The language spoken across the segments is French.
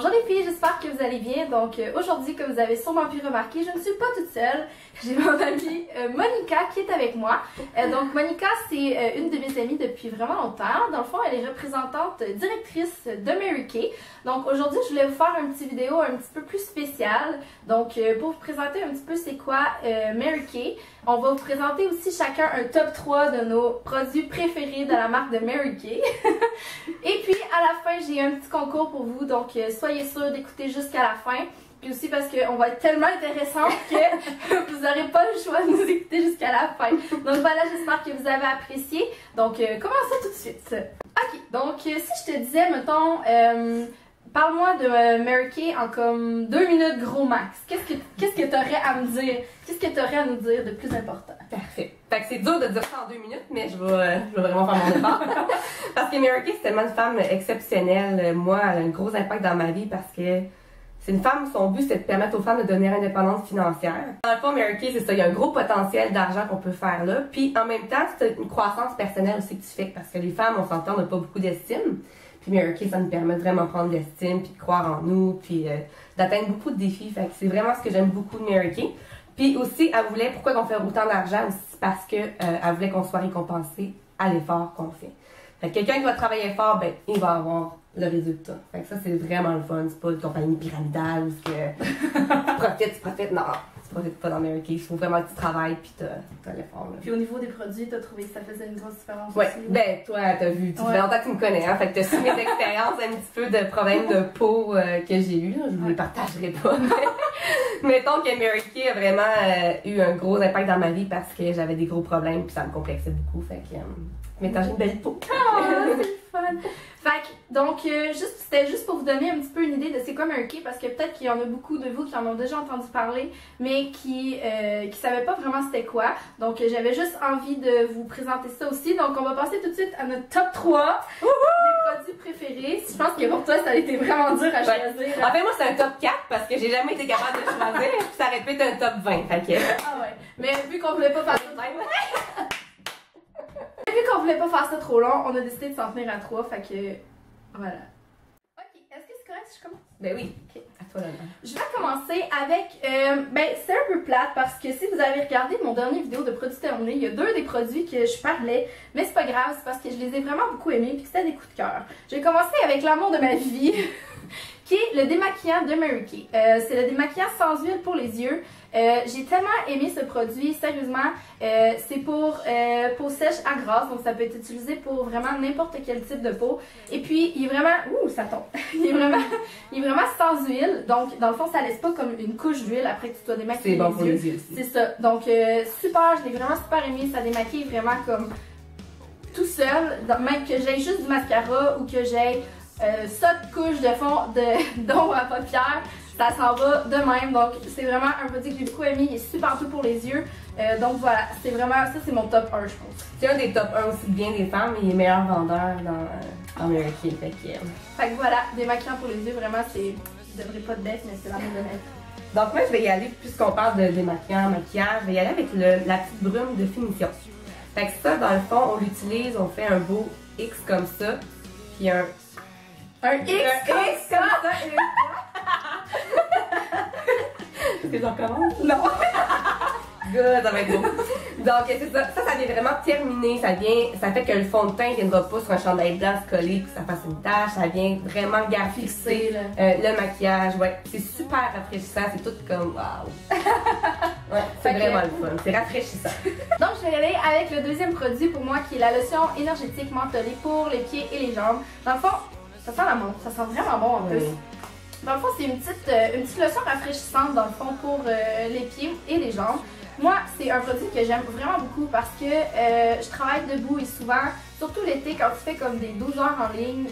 Bonjour les filles, j'espère que vous allez bien. Donc aujourd'hui, comme vous avez sûrement pu remarquer, je ne suis pas toute seule. J'ai mon amie Monica qui est avec moi. Donc Monica, c'est une de mes amies depuis vraiment longtemps. Dans le fond, elle est représentante directrice de Mary Kay. Donc aujourd'hui, je voulais vous faire une petite vidéo un petit peu plus spéciale. Donc pour vous présenter un petit peu c'est quoi Mary Kay. On va vous présenter aussi chacun un top 3 de nos produits préférés de la marque de Mary Kay. Et puis à la fin, j'ai un petit concours pour vous. Donc soyez sûrs d'écouter jusqu'à la fin. Puis aussi parce qu'on va être tellement intéressant que vous n'aurez pas le choix de nous écouter jusqu'à la fin. Donc voilà, j'espère que vous avez apprécié. Donc commençons tout de suite. Ok, donc si je te disais, mettons, parle-moi de Mary Kay en comme 2 minutes gros max. Qu'est-ce que tu aurais à me dire? Qu'est-ce que tu aurais à nous dire de plus important? Parfait. Fait que c'est dur de dire ça en 2 minutes, mais je vais vraiment faire mon effort. Parce que Mary Kay, c'est tellement une femme exceptionnelle. Moi, elle a un gros impact dans ma vie parce que c'est une femme, son but, c'est de permettre aux femmes de devenir indépendantes financières. Dans le fond, Mary Kay, c'est ça, il y a un gros potentiel d'argent qu'on peut faire là. Puis en même temps, c'est une croissance personnelle aussi que tu fais parce que les femmes, on s'entend, n'ont pas beaucoup d'estime. Puis Mary Kay, ça nous permet de vraiment prendre l'estime, puis de croire en nous, puis d'atteindre beaucoup de défis. Fait que c'est vraiment ce que j'aime beaucoup de Mary Kay. Puis aussi, elle voulait, pourquoi qu'on fait autant d'argent aussi, parce que elle voulait qu'on soit récompensé à l'effort qu'on fait. Fait que quelqu'un qui va travailler fort, ben, il va avoir le résultat. Fait que ça, c'est vraiment le fun. C'est pas une compagnie pyramidale où tu profites. Non, tu profites pas dans Mary Kay. Il faut vraiment que tu travailles puis t'as l'effort. Puis au niveau des produits, t'as trouvé que ça faisait une grosse différence ouais. aussi? Ben, toi, t'as vu. Tu fais longtemps que tu me connais, hein. Fait que t'as su mes expériences un petit peu de problèmes de peau que j'ai eu. Je vous les partagerai pas. Mais mettons que Mary Kay a vraiment eu un gros impact dans ma vie parce que j'avais des gros problèmes puis ça me complexait beaucoup. Fait que maintenant j'ai une belle peau. Oh, c'est fun! Fait que, donc, c'était juste pour vous donner un petit peu une idée de c'est quoi Mary Kay, parce que peut-être qu'il y en a beaucoup de vous qui en ont déjà entendu parler, mais qui savaient pas vraiment c'était quoi. Donc, j'avais juste envie de vous présenter ça aussi. Donc, on va passer tout de suite à notre top 3 des produits préférés. Je pense que pour toi, ça a été vraiment dur à choisir. En fait, moi, c'est un top 4 parce que j'ai jamais été capable de choisir, puis ça aurait pu être un top 20. Fait que... Ah ouais. Mais vu qu'on voulait pas faire ça vu qu'on voulait pas faire ça trop long, on a décidé de s'en tenir à 3, fait que voilà. Ok, est-ce que c'est correct si je commence? Ben oui, ok, à toi là. Je vais commencer avec, ben c'est un peu plate parce que si vous avez regardé mon dernier vidéo de produits terminés, il y a 2 des produits que je parlais, mais c'est pas grave, c'est parce que je les ai vraiment beaucoup aimés puis que c'était des coups de cœur. Je vais commencer avec l'amour de ma vie, qui est le démaquillant de Mary Kay. C'est le démaquillant sans huile pour les yeux. J'ai tellement aimé ce produit, sérieusement, c'est pour peau sèche à grasse, donc ça peut être utilisé pour vraiment n'importe quel type de peau. Et puis il est vraiment, ça tombe, il est vraiment sans huile, donc dans le fond ça laisse pas comme une couche d'huile après que tu dois démaquiller les yeux. C'est bon pour les yeux aussi. C'est ça, donc super, je l'ai vraiment super aimé, ça démaquille vraiment comme tout seul, même que j'aie juste du mascara ou que j'aie ça de couche de fond d'ombre à paupières, ça s'en va de même. Donc c'est vraiment un produit que j'ai beaucoup aimé, il est super doux pour les yeux. Donc voilà, c'est vraiment, ça c'est mon top 1 je pense. C'est un des top 1 aussi bien des femmes et les meilleurs vendeurs dans Mary Kay. Fait que voilà, démaquillant pour les yeux, vraiment c'est, je donnerai pas de baisse mais c'est l'amour de ma vie. Donc moi je vais y aller, puisqu'on parle de démaquillant, maquillage, je vais y aller avec la petite brume de finition. Fait que ça dans le fond on l'utilise, on fait un beau X comme ça, puis un X comme ça. Est-ce que j'en commence? Non! Good, ça va être beau. Donc c'est ça, ça vient vraiment terminer, ça fait que le fond de teint ne viendra pas sur un chandail blanc se coller, que ça fasse une tache, ça vient vraiment fixer le maquillage, ouais. C'est super rafraîchissant, c'est tout comme waouh! Ouais, c'est vraiment le fun, c'est rafraîchissant. Donc je vais y aller avec le deuxième produit pour moi qui est la lotion énergétique mentholée pour les pieds et les jambes. Dans le fond, ça sent la menthe, ça sent vraiment bon en plus. Dans le fond, c'est une petite lotion rafraîchissante dans le fond pour les pieds et les jambes. Moi, c'est un produit que j'aime vraiment beaucoup parce que je travaille debout et souvent, surtout l'été, quand tu fais comme des 12 heures en ligne,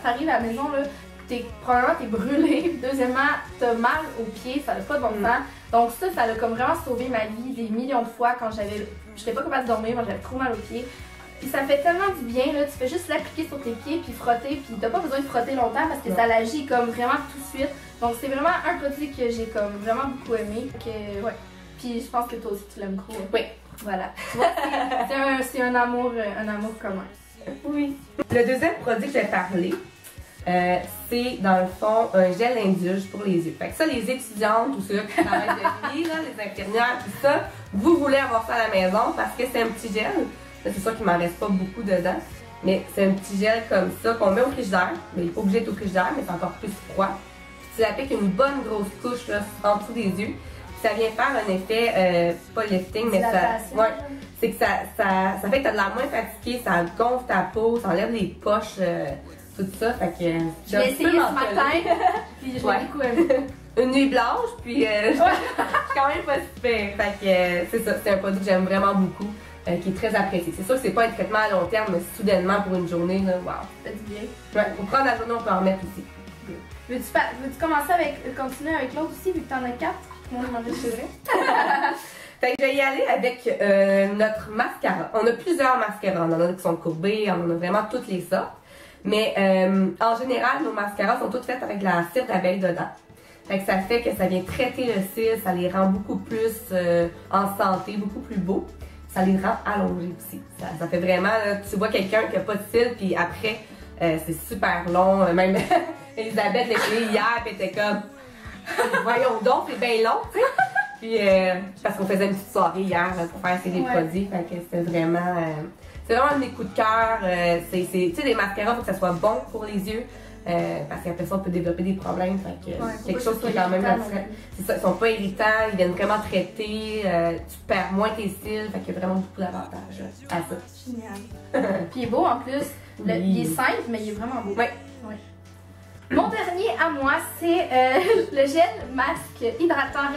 t'arrives à la maison, là, premièrement, t'es brûlé. Deuxièmement, t'as mal aux pieds, ça n'a pas de bon sens. Donc ça a comme vraiment sauvé ma vie des millions de fois quand je n'étais pas capable de dormir, moi j'avais trop mal aux pieds. Puis ça fait tellement du bien, là, tu fais juste l'appliquer sur tes pieds puis frotter, puis t'as pas besoin de frotter longtemps parce que ça l'agit comme vraiment tout de suite. Donc c'est vraiment un produit que j'ai comme vraiment beaucoup aimé. Ouais. Puis je pense que toi aussi tu l'aimes gros. Oui. Voilà. Tu vois, c'est un amour commun. Oui. Le deuxième produit que j'ai parlé, c'est dans le fond un gel indulge pour les yeux. Fait que ça, les étudiantes ou ceux qui travaillent de nuit, les infirmières, tout ça, vous voulez avoir ça à la maison parce que c'est un petit gel. Là, c'est sûr qu'il m'en reste pas beaucoup dedans, mais c'est un petit gel comme ça qu'on met au frigidaire. Mais il n'est pas obligé d'être au frigidaire, mais c'est encore plus froid. Puis tu l'appliques une bonne grosse couche là, en dessous des yeux. Puis ça vient faire un effet, pas lifting, mais ça. Ouais, c'est que ça fait que tu as de la moins fatiguée, ça gonfle ta peau, ça enlève les poches. Tout ça, fait que j'ai essayé ce matin, puis je l'ai beaucoup aimé. Une nuit blanche, puis je suis quand même pas super. Fait que c'est ça, c'est un produit que j'aime vraiment beaucoup, qui est très apprécié. C'est sûr que c'est pas un traitement à long terme, mais soudainement pour une journée, là, wow. Ça fait du bien. Ouais, pour prendre la journée, on peut en remettre aussi. Veux-tu commencer continuer avec l'autre aussi, vu que t'en as 4? Moi, je m'en vais chez Fait que je vais y aller avec notre mascara. On a plusieurs mascaras, on en a qui sont courbés, on en a vraiment toutes les sortes. Mais en général, nos mascaras sont toutes faites avec de la cire d'abeille dedans. Fait que ça fait que ça vient traiter le cil, ça les rend beaucoup plus en santé, beaucoup plus beaux. Ça les rend allongés aussi. Ça fait vraiment, là, tu vois quelqu'un qui a pas de cils, puis après, c'est super long. Même Elisabeth l'a fait hier, puis elle était comme, voyons donc, c'est bien long, tu sais. Puis parce qu'on faisait une petite soirée hier pour faire essayer des produits, fait que c'était vraiment... c'est vraiment un des coups de cœur. Tu sais, des mascaras, il faut que ça soit bon pour les yeux. Parce qu'après ça, on peut développer des problèmes. Fait que quelque chose qui est quand même naturel. C'est ça, ils sont pas irritants, ils viennent vraiment traiter. Tu perds moins tes cils. Fait qu'il y a vraiment beaucoup d'avantages à ça. Génial. Puis il est beau en plus. Il est simple, mais il est vraiment beau. Oui. Mon dernier à moi, c'est le gel masque hydratant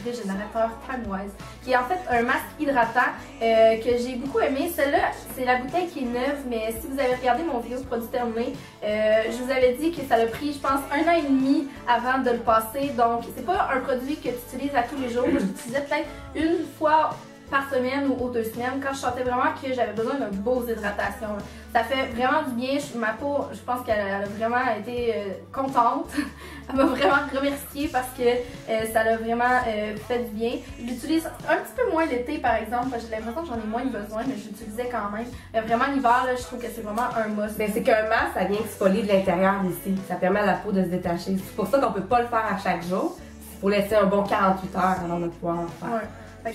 régénérateur Timewize, qui est en fait un masque hydratant que j'ai beaucoup aimé. Celle-là, c'est la bouteille qui est neuve, mais si vous avez regardé mon vidéo de produit terminé, je vous avais dit que ça a pris, je pense, 1 an et demi avant de le passer. Donc, c'est pas un produit que tu utilises à tous les jours. Je l'utilisais peut-être une fois par semaine ou aux 2 semaines quand je sentais vraiment que j'avais besoin d'une beau hydratation. Ça fait vraiment du bien. Ma peau, je pense qu'elle a vraiment été contente. Elle m'a vraiment remerciée parce que ça l'a vraiment fait du bien. Je l'utilise un petit peu moins l'été par exemple, parce que j'ai l'impression que j'en ai moins besoin, mais je l'utilisais quand même. Vraiment l'hiver, je trouve que c'est vraiment un must. Ben, c'est qu'un masque, ça vient exfolier de l'intérieur d'ici. Ça permet à la peau de se détacher. C'est pour ça qu'on peut pas le faire à chaque jour. Il faut laisser un bon 48 heures avant de pouvoir le faire. Ouais.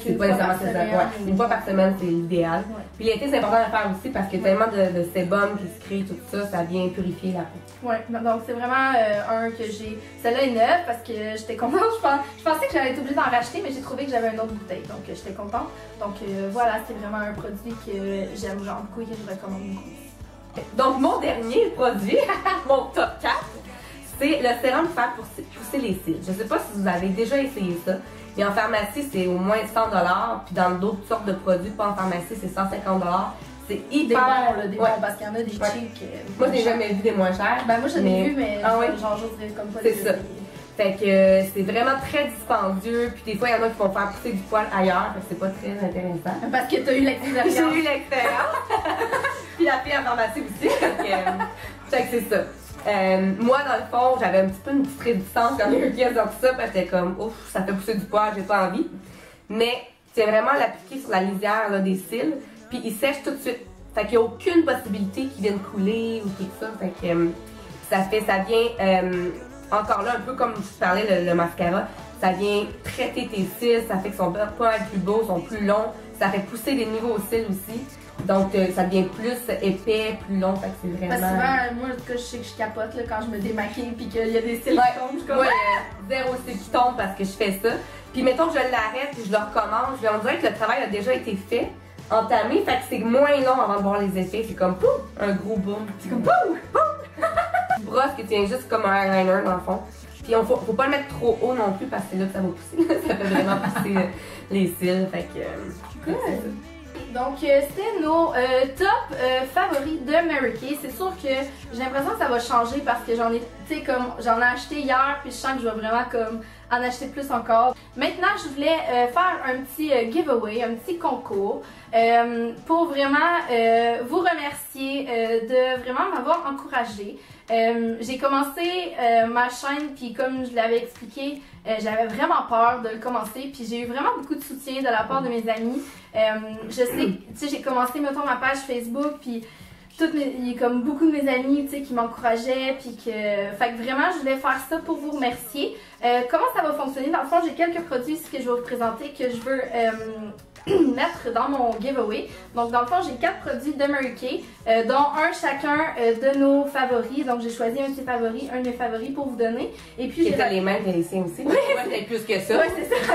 C'est pas nécessairement une fois par semaine, c'est l'idéal. Ouais. Puis l'été, c'est important de le faire aussi parce qu'il y a tellement de sébum qui se crée, tout ça, ça vient purifier la peau. Oui, donc c'est vraiment un que j'ai. Celle-là est neuve parce que j'étais contente. Je pensais que j'allais être obligée d'en racheter, mais j'ai trouvé que j'avais une autre bouteille, donc j'étais contente. Donc voilà, c'est vraiment un produit que j'aime genre beaucoup et que je recommande beaucoup. Donc mon dernier produit, mon top 4, c'est le sérum pour faire pousser les cils. Je sais pas si vous avez déjà essayé ça. Mais en pharmacie, c'est au moins 100 $, puis dans d'autres sortes de produits, pas en pharmacie, c'est 150 $. C'est hyper bons, là, des bons, parce qu'il y en a des cheap. Moi, je n'ai jamais vu des moins chers. Ben, moi, j'en ai vu, mais genre, j'oserais comme pas les ça. Fait que c'est vraiment très dispendieux, puis des fois, il y en a qui vont faire pousser du poil ailleurs, fait que c'est pas très intéressant. Parce que t'as eu l'expérience. J'ai eu l'expérience. Puis la fille en pharmacie aussi, fait que c'est ça. Moi, dans le fond, j'avais un petit peu une petite réticence quand j'ai a sorti ça parce que j'étais comme, ouf, ça fait pousser du poil, j'ai pas envie. Mais c'est vraiment l'appliquer sur la lisière là, des cils, puis il sèche tout de suite. Fait qu'il n'y a aucune possibilité qu'il vienne couler ou tout ça. Fait que ça vient, encore là, un peu comme je parlais, le mascara, ça vient traiter tes cils, ça fait qu'ils sont pas plus beaux, sont plus longs, ça fait pousser des nouveaux cils aussi. Donc, ça devient plus épais, plus long, fait que c'est vraiment... Parce que souvent, moi, en tout cas, je sais que je capote là, quand je me démaquille puis qu'il y a des cils qui tombent, je comme... Ouais, zéro cils qui tombe parce que je fais ça. Puis mettons que je l'arrête et je le recommence, on dirait que le travail a déjà été fait, entamé, fait que c'est moins long avant de voir les effets. C'est comme, pouf, un gros boom. C'est comme, pouf, pouf! Tu brosses qui tient juste comme un eyeliner dans le fond. Puis faut pas le mettre trop haut non plus parce que c'est là que ça va pousser. Ça fait vraiment pousser les cils, fait que... Cool. Donc, c'était nos top favoris de Mary Kay. C'est sûr que j'ai l'impression que ça va changer parce que j'en ai acheté hier, puis je sens que je vais vraiment comme en acheter plus encore. Maintenant, je voulais faire un petit giveaway, un petit concours pour vraiment vous remercier de vraiment m'avoir encouragée. J'ai commencé ma chaîne, puis comme je l'avais expliqué, j'avais vraiment peur de le commencer, puis j'ai eu vraiment beaucoup de soutien de la part de mes amis. Je sais, tu sais, j'ai commencé, mettons, ma page Facebook, puis il y a comme beaucoup de mes amis, tu sais, qui m'encourageaient, puis que... Fait que vraiment, je voulais faire ça pour vous remercier. Comment ça va fonctionner? Dans le fond, j'ai quelques produits ici que je vais vous présenter, que je veux mettre dans mon giveaway. Donc dans le fond, j'ai 4 produits de Mary Kay, dont un chacun de nos favoris. Donc j'ai choisi un de ses favoris, un de mes favoris pour vous donner. Et puis j'ai les mêmes que les siens aussi. Oui, c'est plus que ça. Oui, c'est ça.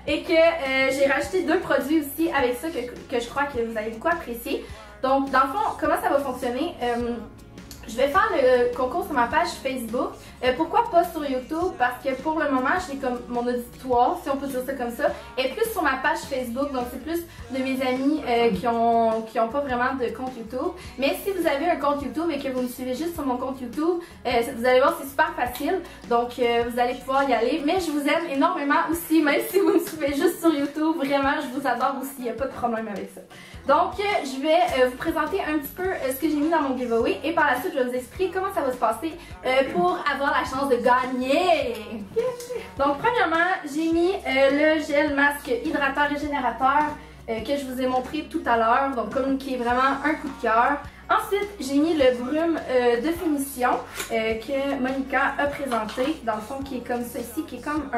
Et que j'ai rajouté 2 produits aussi avec ça que je crois que vous allez beaucoup apprécier. Donc dans le fond, comment ça va fonctionner? Je vais faire le concours sur ma page Facebook. Pourquoi pas sur YouTube? Parce que pour le moment, j'ai comme mon auditoire, si on peut dire ça comme ça, est plus sur ma page Facebook. Donc c'est plus de mes amis qui ont pas vraiment de compte YouTube. Mais si vous avez un compte YouTube et que vous me suivez juste sur mon compte YouTube, vous allez voir, c'est super facile. Donc vous allez pouvoir y aller. Mais je vous aime énormément aussi, même si vous me suivez juste sur YouTube. Vraiment, je vous adore aussi. Il n'y a pas de problème avec ça. Donc, je vais vous présenter un petit peu ce que j'ai mis dans mon giveaway et par la suite, je vais vous expliquer comment ça va se passer pour avoir la chance de gagner. Donc, premièrement, j'ai mis le gel masque hydrateur régénérateur que je vous ai montré tout à l'heure, donc comme qui est vraiment un coup de cœur. Ensuite, j'ai mis le brume de finition que Monica a présenté, dans le fond, qui est comme ça ici, qui est comme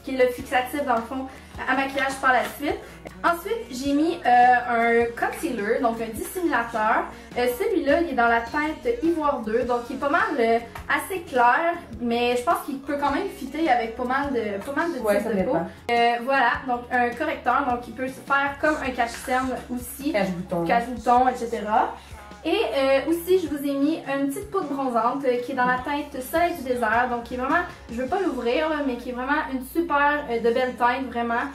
qui est le fixatif, dans le fond, à maquillage par la suite. Ensuite, j'ai mis un concealer, donc un dissimulateur. Celui-là, il est dans la teinte Ivoire 2, donc il est pas mal assez clair, mais je pense qu'il peut quand même fitter avec pas mal de types de peau. Voilà, donc un correcteur, donc il peut se faire comme un cache-cerne aussi, cache-bouton, etc. Et aussi, je vous ai mis une petite poudre bronzante qui est dans la teinte Soleil du désert. Donc, qui est vraiment, je ne veux pas l'ouvrir, mais qui est vraiment une super de belle teinte, vraiment.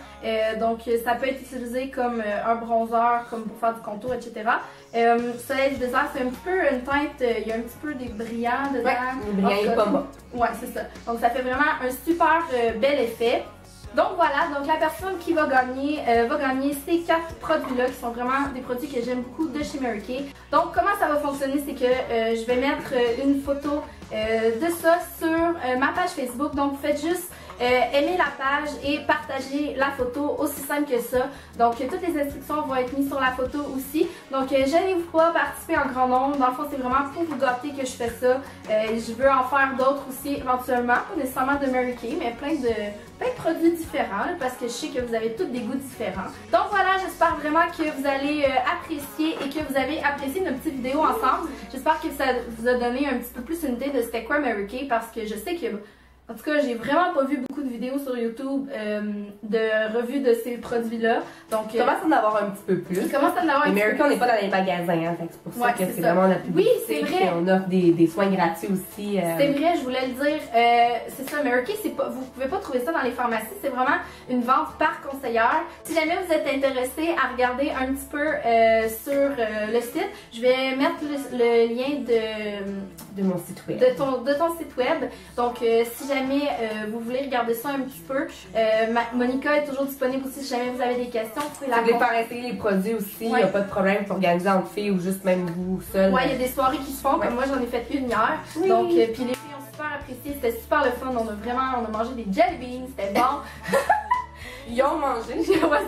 Donc, ça peut être utilisé comme un bronzer, comme pour faire du contour, etc. Soleil du désert, c'est un petit peu une teinte, il y a un petit peu des brillants dedans. Ouais, les brillants et pas bas. Ouais, c'est ça. Donc, ça fait vraiment un super bel effet. Donc voilà, donc la personne qui va gagner ces 4 produits-là qui sont vraiment des produits que j'aime beaucoup de chez Mary Kay. Donc comment ça va fonctionner, c'est que je vais mettre une photo de ça sur ma page Facebook. Donc vous faites juste aimer la page et partager la photo, aussi simple que ça. Donc toutes les instructions vont être mises sur la photo aussi. Donc gênez-vous pas, participez en grand nombre. Dans le fond, c'est vraiment pour vous gâter que je fais ça. Je veux en faire d'autres aussi éventuellement, pas nécessairement de Mary Kay, mais plein de produits différents là, parce que je sais que vous avez tous des goûts différents. Donc voilà, j'espère vraiment que vous allez apprécier et que vous avez apprécié nos petites vidéos ensemble. J'espère que ça vous a donné un petit peu plus une idée de c'était quoi Mary Kay, parce que je sais que, en tout cas, j'ai vraiment pas vu beaucoup de vidéos sur YouTube de revues de ces produits-là. Donc, je commence à en avoir un petit peu plus. Je commence à en avoir un petit peu plus. Mary Kay, on n'est pas dans les magasins, hein, c'est pour ça que c'est vraiment la publicité. Oui, c'est vrai. On offre des soins gratuits aussi. C'est vrai, je voulais le dire. C'est ça, Mary Kay, vous pouvez pas trouver ça dans les pharmacies. C'est vraiment une vente par conseillère. Si jamais vous êtes intéressé à regarder un petit peu sur le site, je vais mettre le lien de mon site web. De ton site web. Donc, si jamais vous voulez regarder ça un petit peu, Monica est toujours disponible aussi si jamais vous avez des questions. Si vous voulez faire essayer les produits aussi, il n'y a pas de problème pour organiser entre filles ou juste même vous seul. Ouais, il y a des soirées qui se font, comme moi j'en ai fait une hier. Oui. Donc, puis les filles ont super apprécié, c'était super le fun. On a mangé des jelly beans, c'était bon. Ils ont mangé. Ouais,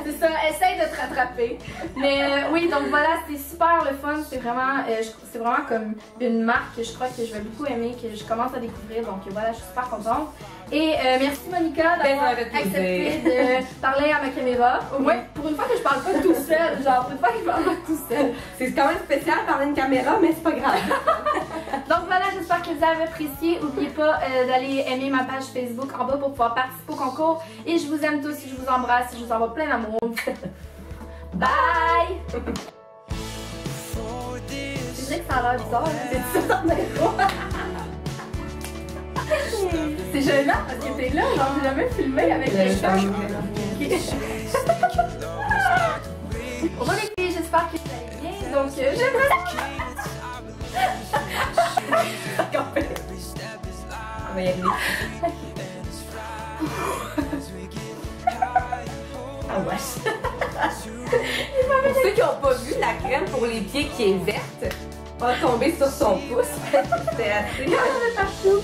c'est ça. Essaye de te rattraper. Mais oui, donc voilà, c'était super le fun. C'est vraiment comme une marque que je crois que je vais beaucoup aimer, que je commence à découvrir. Donc voilà, je suis super contente. Et merci Monica d'avoir accepté de parler à ma caméra. Au moins, pour une fois que je parle pas tout seul. Genre, pour une fois que je parle pas tout seul. C'est quand même spécial de parler à une caméra, mais c'est pas grave. Donc voilà, j'espère que vous avez apprécié. N'oubliez pas d'aller aimer ma page Facebook en bas pour pouvoir participer au concours. Et je vous aime tous, je vous embrasse, je vous envoie plein d'amour. Bye! C'est vrai que ça a l'air bizarre, c'est tout ça dans C'est gênant parce que t'es là, genre j'ai jamais filmé avec les cheveux. Bonjour les filles, j'espère que vous allez bien. Donc j'aimerais on va y aller. Ah wesh. Pour ceux qui n'ont pas vu, la crème pour les pieds qui est verte va tomber sur son pouce. C'est assez. Partout.